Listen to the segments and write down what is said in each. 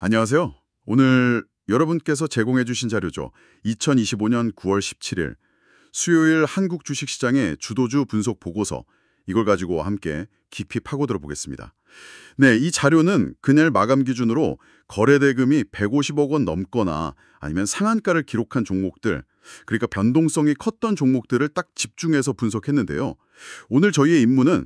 안녕하세요. 오늘 여러분께서 제공해 주신 자료죠. 2025년 9월 17일 수요일 한국 주식시장의 주도주 분석 보고서, 이걸 가지고 함께 깊이 파고들어 보겠습니다. 네, 이 자료는 그날 마감 기준으로 거래대금이 150억 원 넘거나 아니면 상한가를 기록한 종목들, 그러니까 변동성이 컸던 종목들을 딱 집중해서 분석했는데요. 오늘 저희의 임무는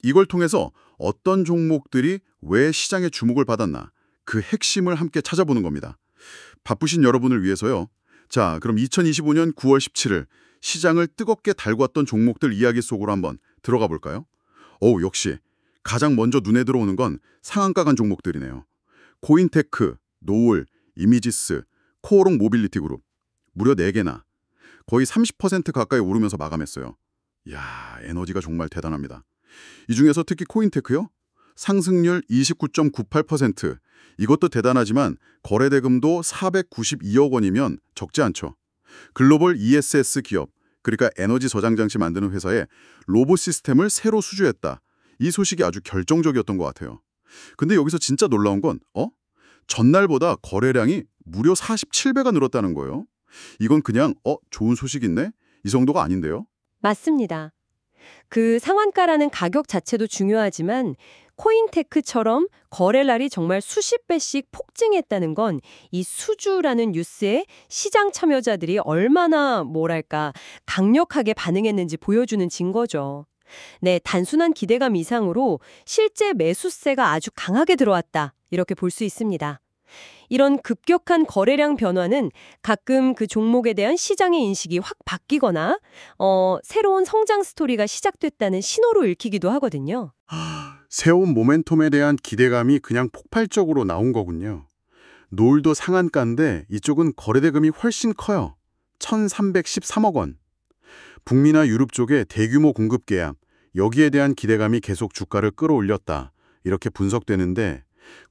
이걸 통해서 어떤 종목들이 왜 시장의 주목을 받았나, 그 핵심을 함께 찾아보는 겁니다. 바쁘신 여러분을 위해서요. 자, 그럼 2025년 9월 17일 시장을 뜨겁게 달궜던 종목들 이야기 속으로 한번 들어가 볼까요? 역시 가장 먼저 눈에 들어오는 건 상한가 간 종목들이네요. 코인테크, 노을, 이미지스, 코오롱 모빌리티 그룹. 무려 4개나 거의 30% 가까이 오르면서 마감했어요. 이야, 에너지가 정말 대단합니다. 이 중에서 특히 코인테크요? 상승률 29.98%. 이것도 대단하지만 거래대금도 492억 원이면 적지 않죠. 글로벌 ESS 기업, 그러니까 에너지 저장 장치 만드는 회사에 로봇 시스템을 새로 수주했다. 이 소식이 아주 결정적이었던 것 같아요. 근데 여기서 진짜 놀라운 건 전날보다 거래량이 무려 47배가 늘었다는 거예요. 이건 그냥 좋은 소식 있네? 이 정도가 아닌데요. 맞습니다. 그 상한가라는 가격 자체도 중요하지만 코인테크처럼 거래량이 정말 수십 배씩 폭증했다는 건 이 수주라는 뉴스에 시장 참여자들이 얼마나 강력하게 반응했는지 보여주는 증거죠. 네, 단순한 기대감 이상으로 실제 매수세가 아주 강하게 들어왔다, 이렇게 볼 수 있습니다. 이런 급격한 거래량 변화는 가끔 그 종목에 대한 시장의 인식이 확 바뀌거나 새로운 성장 스토리가 시작됐다는 신호로 읽히기도 하거든요. 새로운 모멘텀에 대한 기대감이 그냥 폭발적으로 나온 거군요. 노을도 상한가인데 이쪽은 거래대금이 훨씬 커요. 1,313억 원. 북미나 유럽 쪽의 대규모 공급 계약, 여기에 대한 기대감이 계속 주가를 끌어올렸다, 이렇게 분석되는데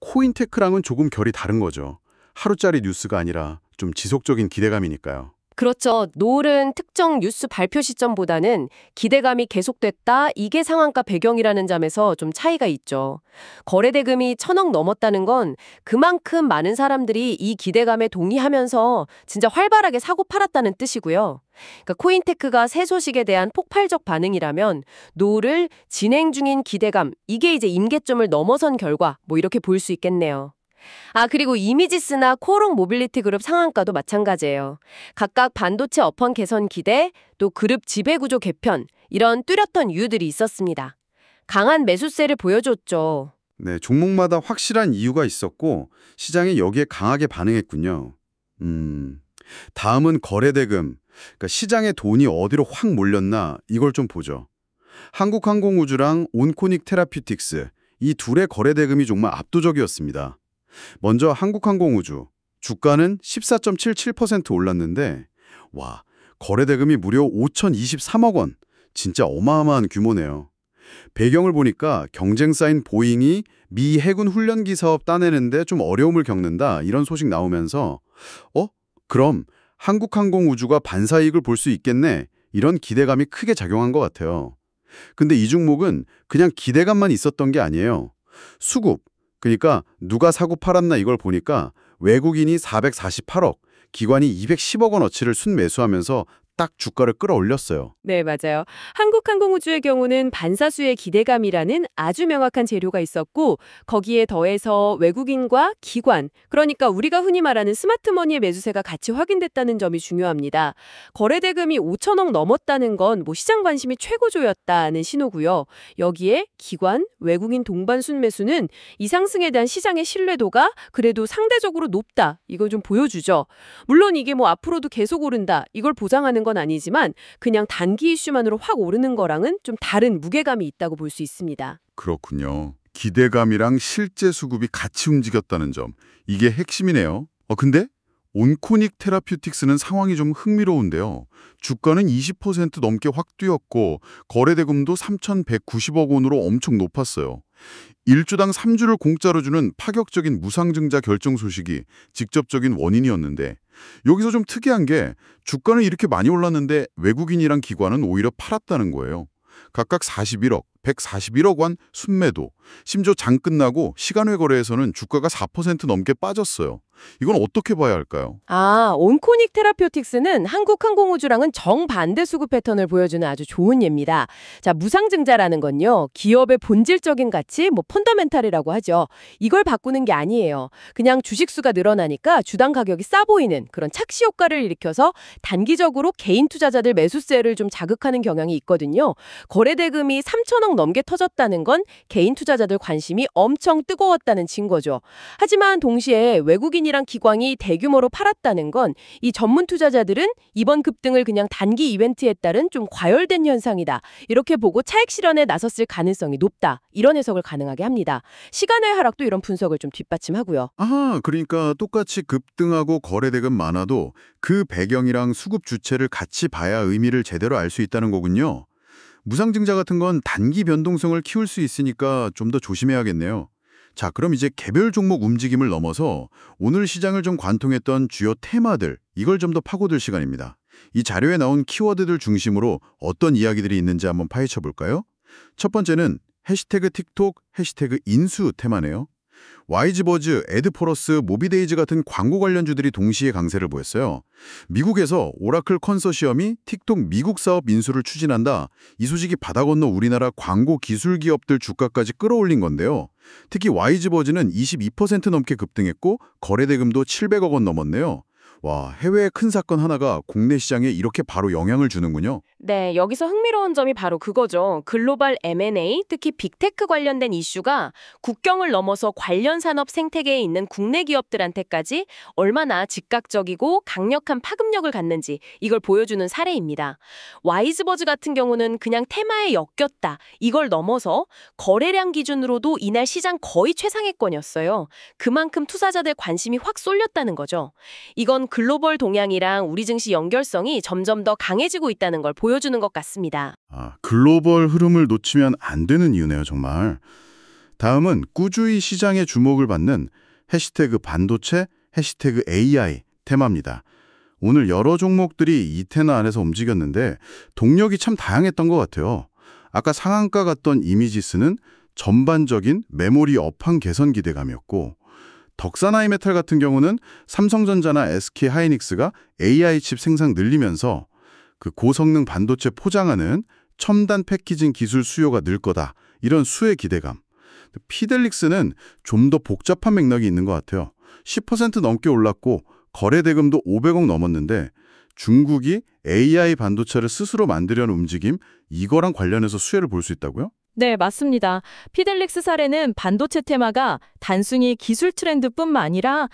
코인테크랑은 조금 결이 다른 거죠. 하루짜리 뉴스가 아니라 좀 지속적인 기대감이니까요. 그렇죠. 노을은 특정 뉴스 발표 시점보다는 기대감이 계속됐다, 이게 상한가 배경이라는 점에서 좀 차이가 있죠. 거래대금이 1,000억 넘었다는 건 그만큼 많은 사람들이 이 기대감에 동의하면서 진짜 활발하게 사고 팔았다는 뜻이고요. 그러니까 코인테크가 새 소식에 대한 폭발적 반응이라면 노을을 진행 중인 기대감, 이게 이제 임계점을 넘어선 결과, 이렇게 볼 수 있겠네요. 그리고 이미지스나 코오롱 모빌리티 그룹 상한가도 마찬가지예요. 각각 반도체 업황 개선 기대, 또 그룹 지배구조 개편, 이런 뚜렷한 이유들이 있었습니다. 강한 매수세를 보여줬죠. 네, 종목마다 확실한 이유가 있었고 시장이 여기에 강하게 반응했군요. 다음은 거래대금, 그러니까 시장의 돈이 어디로 확 몰렸나, 이걸 좀 보죠. 한국항공우주랑 온코닉 테라퓨틱스, 이 둘의 거래대금이 정말 압도적이었습니다. 먼저 한국항공우주, 주가는 14.77% 올랐는데 거래대금이 무려 5,023억 원, 진짜 어마어마한 규모네요. 배경을 보니까 경쟁사인 보잉이 미 해군 훈련기 사업 따내는데 좀 어려움을 겪는다, 이런 소식 나오면서 그럼 한국항공우주가 반사이익을 볼 수 있겠네, 이런 기대감이 크게 작용한 것 같아요. 근데 이 종목은 그냥 기대감만 있었던 게 아니에요. 수급, 그러니까 누가 사고 팔았나 이걸 보니까 외국인이 448억, 기관이 210억 원어치를 순매수하면서 딱 주가를 끌어올렸어요. 네, 맞아요. 한국항공우주의 경우는 반사수의 기대감이라는 아주 명확한 재료가 있었고, 거기에 더해서 외국인과 기관, 그러니까 우리가 흔히 말하는 스마트머니의 매수세가 같이 확인됐다는 점이 중요합니다. 거래대금이 5천억 넘었다는 건 시장 관심이 최고조였다는 신호고요. 여기에 기관, 외국인 동반 순매수는 이 상승에 대한 시장의 신뢰도가 그래도 상대적으로 높다, 이걸 좀 보여주죠. 물론 이게 앞으로도 계속 오른다, 이걸 보장하는 건 아니지만 그냥 단기 이슈만으로 확 오르는 거랑은 좀 다른 무게감이 있다고 볼 수 있습니다. 그렇군요. 기대감이랑 실제 수급이 같이 움직였다는 점, 이게 핵심이네요. 근데 온코닉 테라퓨틱스는 상황이 좀 흥미로운데요. 주가는 20% 넘게 확 뛰었고 거래대금도 3,190억 원으로 엄청 높았어요. 1주당 3주를 공짜로 주는 파격적인 무상증자 결정 소식이 직접적인 원인이었는데, 여기서 좀 특이한 게 주가는 이렇게 많이 올랐는데 외국인이랑 기관은 오히려 팔았다는 거예요. 각각 41억, 141억 원 순매도. 심지어 장 끝나고 시간외 거래에서는 주가가 4% 넘게 빠졌어요. 이건 어떻게 봐야 할까요? 온코닉 테라피오틱스는 한국항공우주랑은 정반대 수급 패턴을 보여주는 아주 좋은 예입니다. 자, 무상증자라는 건요, 기업의 본질적인 가치, 펀더멘탈이라고 하죠. 이걸 바꾸는 게 아니에요. 그냥 주식수가 늘어나니까 주당 가격이 싸 보이는 그런 착시 효과를 일으켜서 단기적으로 개인 투자자들 매수세를 좀 자극하는 경향이 있거든요. 거래 대금이 3천억 넘게 터졌다는 건 개인 투자자들 관심이 엄청 뜨거웠다는 증거죠. 하지만 동시에 외국인이랑 기관이 대규모로 팔았다는 건 이 전문 투자자들은 이번 급등을 그냥 단기 이벤트에 따른 좀 과열된 현상이다, 이렇게 보고 차익 실현에 나섰을 가능성이 높다, 이런 해석을 가능하게 합니다. 시간의 하락도 이런 분석을 좀 뒷받침하고요. 그러니까 똑같이 급등하고 거래 대금 많아도 그 배경이랑 수급 주체를 같이 봐야 의미를 제대로 알 수 있다는 거군요. 무상증자 같은 건 단기 변동성을 키울 수 있으니까 좀 더 조심해야겠네요. 자, 그럼 이제 개별 종목 움직임을 넘어서 오늘 시장을 좀 관통했던 주요 테마들, 이걸 좀 더 파고들 시간입니다. 이 자료에 나온 키워드들 중심으로 어떤 이야기들이 있는지 한번 파헤쳐 볼까요? 첫 번째는 해시태그 틱톡, 해시태그 인수 테마네요. 와이즈버즈, 에드포러스, 모비데이즈 같은 광고 관련주들이 동시에 강세를 보였어요. 미국에서 오라클 컨소시엄이 틱톡 미국 사업 인수를 추진한다. 이 소식이 바다 건너 우리나라 광고 기술 기업들 주가까지 끌어올린 건데요. 특히 와이즈버즈는 22% 넘게 급등했고 거래 대금도 700억 원 넘었네요. 와, 해외의 큰 사건 하나가 국내 시장에 이렇게 바로 영향을 주는군요. 네, 여기서 흥미로운 점이 바로 그거죠. 글로벌 M&A, 특히 빅테크 관련된 이슈가 국경을 넘어서 관련 산업 생태계에 있는 국내 기업들한테까지 얼마나 즉각적이고 강력한 파급력을 갖는지, 이걸 보여주는 사례입니다. 와이즈버즈 같은 경우는 그냥 테마에 엮였다, 이걸 넘어서 거래량 기준으로도 이날 시장 거의 최상위권이었어요. 그만큼 투자자들 관심이 확 쏠렸다는 거죠. 이건 글로벌 동향이랑 우리 증시 연결성이 점점 더 강해지고 있다는 걸 보여주는 것 같습니다. 글로벌 흐름을 놓치면 안 되는 이유네요, 정말. 다음은 꾸준히 시장의 주목을 받는 해시태그 반도체, 해시태그 AI 테마입니다. 오늘 여러 종목들이 이 테마 안에서 움직였는데 동력이 참 다양했던 것 같아요. 아까 상한가 갔던 이미지스는 전반적인 메모리 업황 개선 기대감이었고, 덕산하이메탈 같은 경우는 삼성전자나 SK하이닉스가 AI 칩 생산 늘리면서 그 고성능 반도체 포장하는 첨단 패키징 기술 수요가 늘 거다, 이런 수혜 기대감. 피델릭스는 좀 더 복잡한 맥락이 있는 것 같아요. 10% 넘게 올랐고 거래 대금도 500억 넘었는데 중국이 AI 반도체를 스스로 만들려는 움직임, 이거랑 관련해서 수혜를 볼 수 있다고요? 네, 맞습니다. 피델릭스 사례는 반도체 테마가 단순히 기술 트렌드뿐만 아니라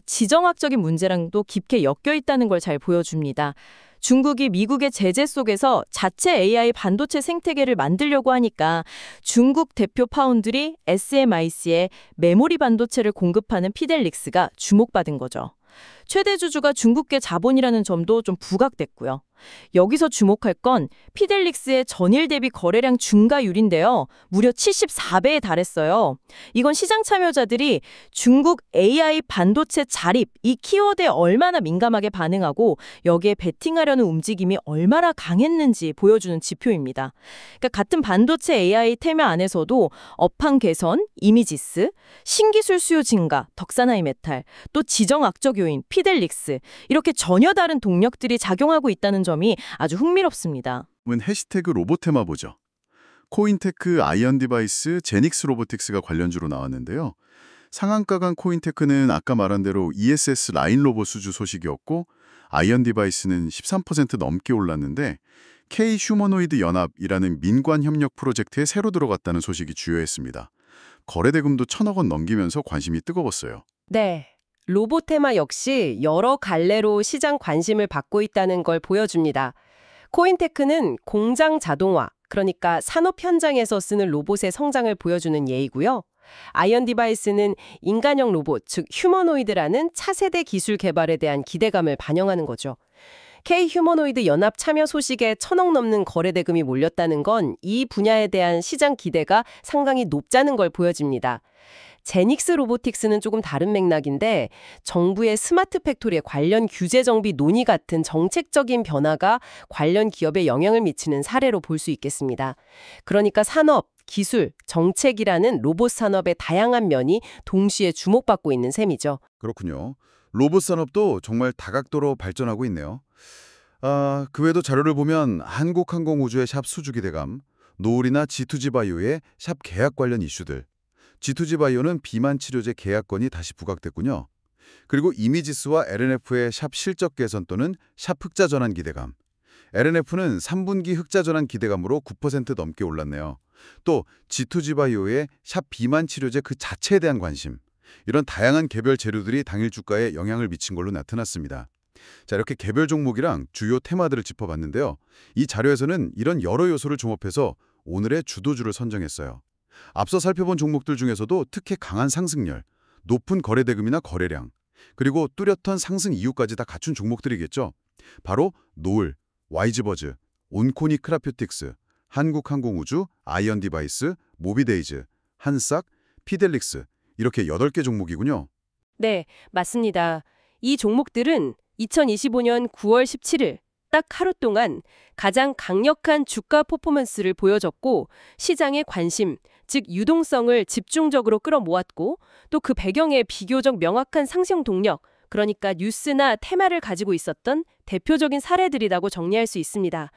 지정학적인 문제랑도 깊게 엮여 있다는 걸 잘 보여줍니다. 중국이 미국의 제재 속에서 자체 AI 반도체 생태계를 만들려고 하니까 중국 대표 파운드리 SMIC에 메모리 반도체를 공급하는 피델릭스가 주목받은 거죠. 최대 주주가 중국계 자본이라는 점도 좀 부각됐고요. 여기서 주목할 건 피델릭스의 전일 대비 거래량 증가율인데요. 무려 74배에 달했어요. 이건 시장 참여자들이 중국 AI 반도체 자립, 이 키워드에 얼마나 민감하게 반응하고 여기에 베팅하려는 움직임이 얼마나 강했는지 보여주는 지표입니다. 그러니까 같은 반도체 AI 테마 안에서도 업황 개선, 이미지스, 신기술 수요 증가, 덕산하이메탈, 또 지정학적 요인, 피델릭스, 이렇게 전혀 다른 동력들이 작용하고 있다는 점이 아주 흥미롭습니다. 해시태그 로봇 테마 보죠. 코인테크, 아이언디바이스, 제닉스 로보틱스가 관련주로 나왔는데요. 상한가 간 코인테크는 아까 말한 대로 ESS 라인 로봇 수주 소식이었고, 아이언디바이스는 13% 넘게 올랐는데 K 휴머노이드 연합이라는 민관 협력 프로젝트에 새로 들어갔다는 소식이 주요했습니다. 거래 대금도 1,000억 원 넘기면서 관심이 뜨거웠어요. 네. 로봇 테마 역시 여러 갈래로 시장 관심을 받고 있다는 걸 보여줍니다. 코인테크는 공장 자동화, 그러니까 산업 현장에서 쓰는 로봇의 성장을 보여주는 예이고요. 아이언 디바이스는 인간형 로봇, 즉 휴머노이드라는 차세대 기술 개발에 대한 기대감을 반영하는 거죠. K 휴머노이드 연합 참여 소식에 1,000억 넘는 거래 대금이 몰렸다는 건 이 분야에 대한 시장 기대가 상당히 높다는 걸 보여집니다. 제닉스 로보틱스는 조금 다른 맥락인데 정부의 스마트 팩토리의 관련 규제 정비 논의 같은 정책적인 변화가 관련 기업에 영향을 미치는 사례로 볼 수 있겠습니다. 그러니까 산업, 기술, 정책이라는 로봇 산업의 다양한 면이 동시에 주목받고 있는 셈이죠. 그렇군요. 로봇 산업도 정말 다각도로 발전하고 있네요. 그 외에도 자료를 보면 한국항공우주의 샵 수주기대감, 노을이나 G2G바이오의 샵 계약 관련 이슈들. G2G바이오는 비만 치료제 계약건이 다시 부각됐군요. 그리고 이미지스와 LNF의 샵 실적 개선 또는 샵 흑자 전환 기대감. LNF는 3분기 흑자 전환 기대감으로 9% 넘게 올랐네요. 또 G2G바이오의 샵 비만 치료제 그 자체에 대한 관심. 이런 다양한 개별 재료들이 당일 주가에 영향을 미친 걸로 나타났습니다. 자, 이렇게 개별 종목이랑 주요 테마들을 짚어봤는데요. 이 자료에서는 이런 여러 요소를 종합해서 오늘의 주도주를 선정했어요. 앞서 살펴본 종목들 중에서도 특히 강한 상승률, 높은 거래대금이나 거래량, 그리고 뚜렷한 상승 이유까지 다 갖춘 종목들이겠죠. 바로 노을, YG버즈, 온코니 크라퓨틱스, 한국항공우주, 아이언디바이스, 모비데이즈, 한싹, 피델릭스 이렇게 8개 종목이군요. 네, 맞습니다. 이 종목들은 2025년 9월 17일 딱 하루 동안 가장 강력한 주가 퍼포먼스를 보여줬고 시장의 관심, 즉 유동성을 집중적으로 끌어모았고 또 그 배경에 비교적 명확한 상승 동력, 그러니까 뉴스나 테마를 가지고 있었던 대표적인 사례들이라고 정리할 수 있습니다.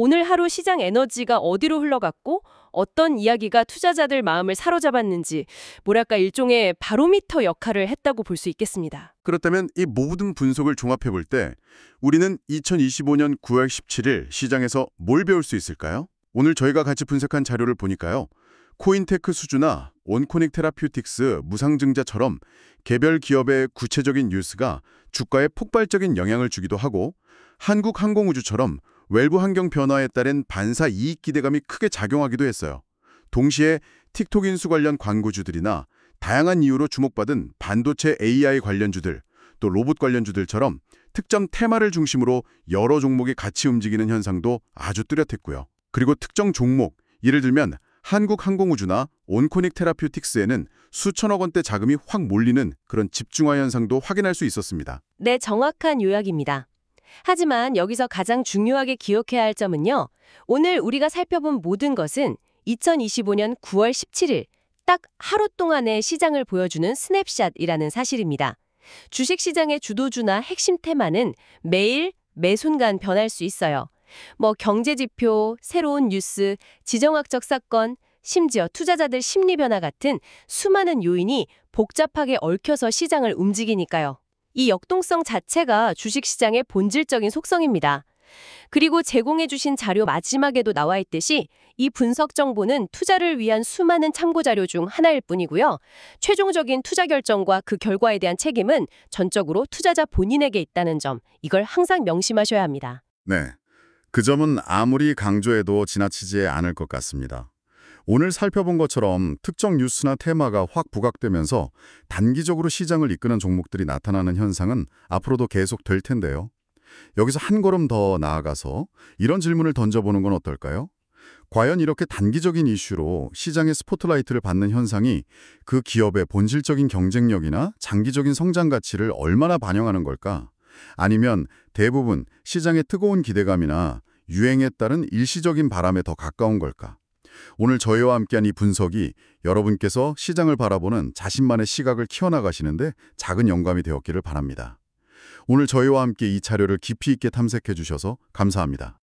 오늘 하루 시장 에너지가 어디로 흘러갔고 어떤 이야기가 투자자들 마음을 사로잡았는지 뭐랄까 일종의 바로미터 역할을 했다고 볼 수 있겠습니다. 그렇다면 이 모든 분석을 종합해 볼 때 우리는 2025년 9월 17일 시장에서 뭘 배울 수 있을까요? 오늘 저희가 같이 분석한 자료를 보니까요. 코인테크 수주나 온코닉 테라퓨틱스, 무상증자처럼 개별 기업의 구체적인 뉴스가 주가에 폭발적인 영향을 주기도 하고 한국항공우주처럼 외부 환경 변화에 따른 반사 이익 기대감이 크게 작용하기도 했어요. 동시에 틱톡 인수 관련 광고주들이나 다양한 이유로 주목받은 반도체 AI 관련주들, 또 로봇 관련주들처럼 특정 테마를 중심으로 여러 종목이 같이 움직이는 현상도 아주 뚜렷했고요. 그리고 특정 종목, 예를 들면 한국항공우주나 온코닉 테라퓨틱스에는 수천억 원대 자금이 확 몰리는 그런 집중화 현상도 확인할 수 있었습니다. 네, 정확한 요약입니다. 하지만 여기서 가장 중요하게 기억해야 할 점은요. 오늘 우리가 살펴본 모든 것은 2025년 9월 17일 딱 하루 동안의 시장을 보여주는 스냅샷이라는 사실입니다. 주식시장의 주도주나 핵심 테마는 매일, 매 순간 변할 수 있어요. 경제지표, 새로운 뉴스, 지정학적 사건, 심지어 투자자들 심리 변화 같은 수많은 요인이 복잡하게 얽혀서 시장을 움직이니까요. 이 역동성 자체가 주식시장의 본질적인 속성입니다. 그리고 제공해주신 자료 마지막에도 나와 있듯이 이 분석 정보는 투자를 위한 수많은 참고자료 중 하나일 뿐이고요. 최종적인 투자 결정과 그 결과에 대한 책임은 전적으로 투자자 본인에게 있다는 점, 이걸 항상 명심하셔야 합니다. 네, 그 점은 아무리 강조해도 지나치지 않을 것 같습니다. 오늘 살펴본 것처럼 특정 뉴스나 테마가 확 부각되면서 단기적으로 시장을 이끄는 종목들이 나타나는 현상은 앞으로도 계속 될 텐데요. 여기서 한 걸음 더 나아가서 이런 질문을 던져보는 건 어떨까요? 과연 이렇게 단기적인 이슈로 시장의 스포트라이트를 받는 현상이 그 기업의 본질적인 경쟁력이나 장기적인 성장 가치를 얼마나 반영하는 걸까? 아니면 대부분 시장의 뜨거운 기대감이나 유행에 따른 일시적인 바람에 더 가까운 걸까? 오늘 저희와 함께한 이 분석이 여러분께서 시장을 바라보는 자신만의 시각을 키워나가시는데 작은 영감이 되었기를 바랍니다. 오늘 저희와 함께 이 자료를 깊이 있게 탐색해 주셔서 감사합니다.